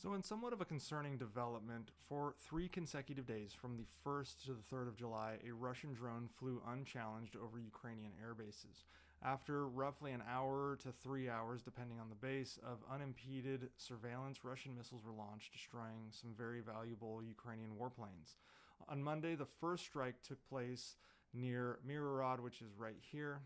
So, in somewhat of a concerning development, for 3 consecutive days from the 1st to the 3rd of July, a Russian drone flew unchallenged over Ukrainian air bases. After roughly an hour to 3 hours, depending on the base, of unimpeded surveillance, Russian missiles were launched, destroying some very valuable Ukrainian warplanes. On Monday, the first strike took place near Mirorod, which is right here,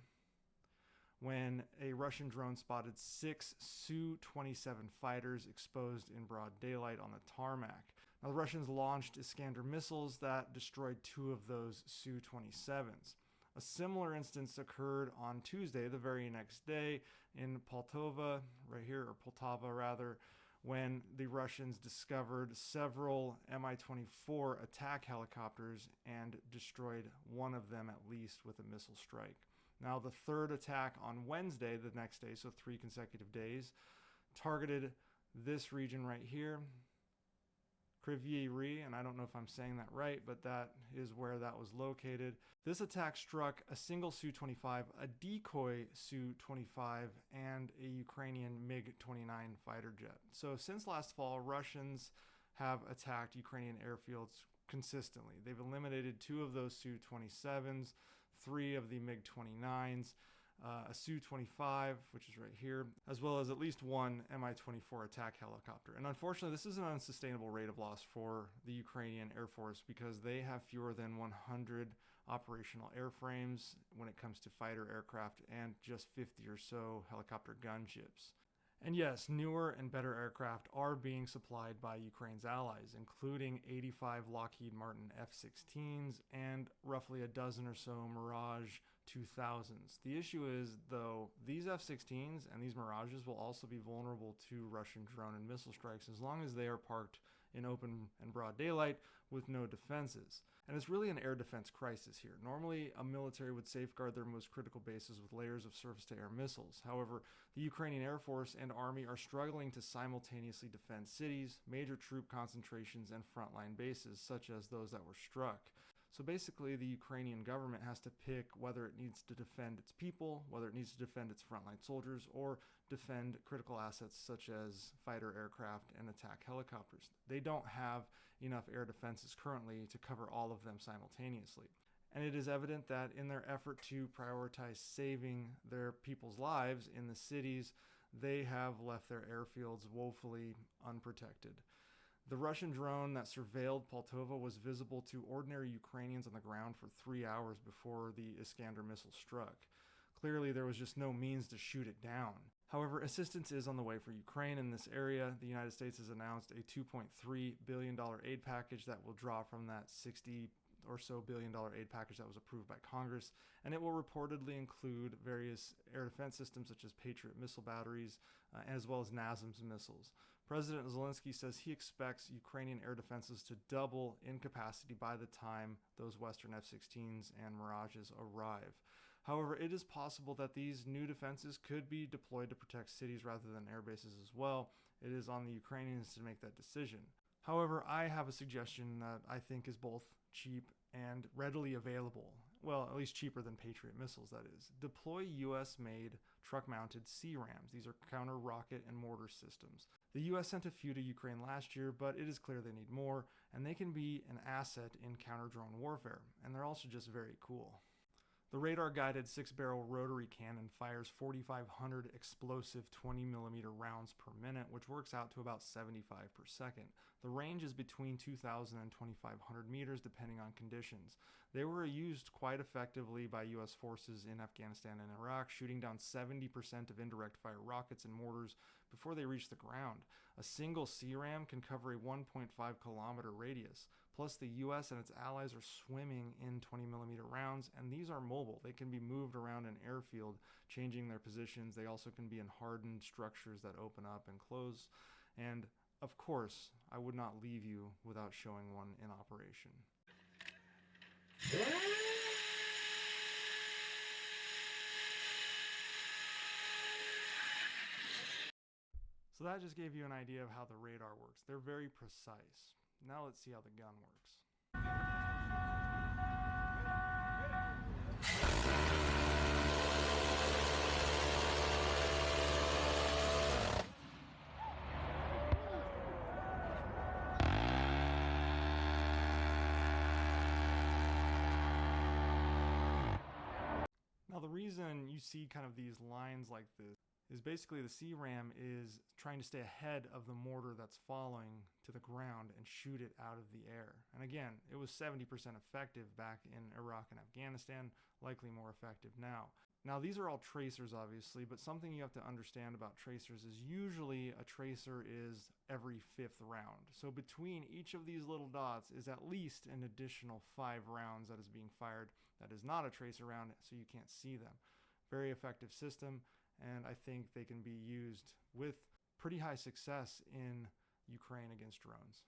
when a Russian drone spotted 6 Su-27 fighters exposed in broad daylight on the tarmac. Now, the Russians launched Iskander missiles that destroyed 2 of those Su-27s. A similar instance occurred on Tuesday, the very next day, in Poltava, right here, or Poltava rather, when the Russians discovered several Mi-24 attack helicopters and destroyed one of them at least with a missile strike. Now, the third attack on Wednesday, the next day, so 3 consecutive days, targeted this region right here, Kryvyi, and I don't know if I'm saying that right, but that is where that was located. This attack struck a single Su-25, a decoy Su-25, and a Ukrainian MiG-29 fighter jet. So since last fall, Russians have attacked Ukrainian airfields consistently. They've eliminated 2 of those Su-27s, 3 of the MiG-29s, a Su-25, which is right here, as well as at least 1 Mi-24 attack helicopter. And unfortunately, this is an unsustainable rate of loss for the Ukrainian Air Force because they have fewer than 100 operational airframes when it comes to fighter aircraft and just 50 or so helicopter gunships. And yes, newer and better aircraft are being supplied by Ukraine's allies, including 85 Lockheed Martin F-16s and roughly a dozen or so Mirage 2000s. The issue is, though, these F-16s and these Mirages will also be vulnerable to Russian drone and missile strikes as long as they are parked in open and broad daylight with no defenses. And it's really an air defense crisis here. Normally, a military would safeguard their most critical bases with layers of surface-to-air missiles. However, the Ukrainian Air Force and Army are struggling to simultaneously defend cities, major troop concentrations, and frontline bases, such as those that were struck. So basically, the Ukrainian government has to pick whether it needs to defend its people, whether it needs to defend its frontline soldiers, or defend critical assets such as fighter aircraft and attack helicopters. They don't have enough air defenses currently to cover all of them simultaneously. And it is evident that in their effort to prioritize saving their people's lives in the cities, they have left their airfields woefully unprotected. The Russian drone that surveilled Poltava was visible to ordinary Ukrainians on the ground for 3 hours before the Iskander missile struck. Clearly, there was just no means to shoot it down. However, assistance is on the way for Ukraine in this area. The United States has announced a $2.3 billion aid package that will draw from that $60 or so billion aid package that was approved by Congress, and it will reportedly include various air defense systems such as Patriot missile batteries, as well as NASAMS missiles. President Zelensky says he expects Ukrainian air defenses to double in capacity by the time those Western F-16s and Mirages arrive. However, it is possible that these new defenses could be deployed to protect cities rather than air bases as well. It is on the Ukrainians to make that decision. However, I have a suggestion that I think is both cheap and readily available. Well, at least cheaper than Patriot missiles, that is. Deploy US-made truck-mounted CRAMs. These are counter-rocket and mortar systems. The US sent a few to Ukraine last year, but it is clear they need more, and they can be an asset in counter-drone warfare, and they're also just very cool. The radar-guided 6-barrel rotary cannon fires 4,500 explosive 20mm rounds per minute, which works out to about 75 per second. The range is between 2,000 and 2,500 meters, depending on conditions. They were used quite effectively by U.S. forces in Afghanistan and Iraq, shooting down 70% of indirect-fire rockets and mortars before they reached the ground. A single CRAM can cover a 1.5-kilometer radius. Plus, the U.S. and its allies are swimming in 20mm rounds, and these are mobile. They can be moved around an airfield, changing their positions. They also can be in hardened structures that open up and close. And, of course, I would not leave you without showing one in operation. So that just gave you an idea of how the radar works. They're very precise. Now let's see how the gun works. Now, the reason you see kind of these lines like this is basically the CRAM is trying to stay ahead of the mortar that's falling to the ground and shoot it out of the air. And again, it was 70% effective back in Iraq and Afghanistan, likely more effective now. Now, these are all tracers, obviously, but something you have to understand about tracers is usually a tracer is every 5th round. So between each of these little dots is at least an additional 5 rounds that is being fired that is not a tracer round, so you can't see them. Very effective system, and I think they can be used with pretty high success in Ukraine against drones.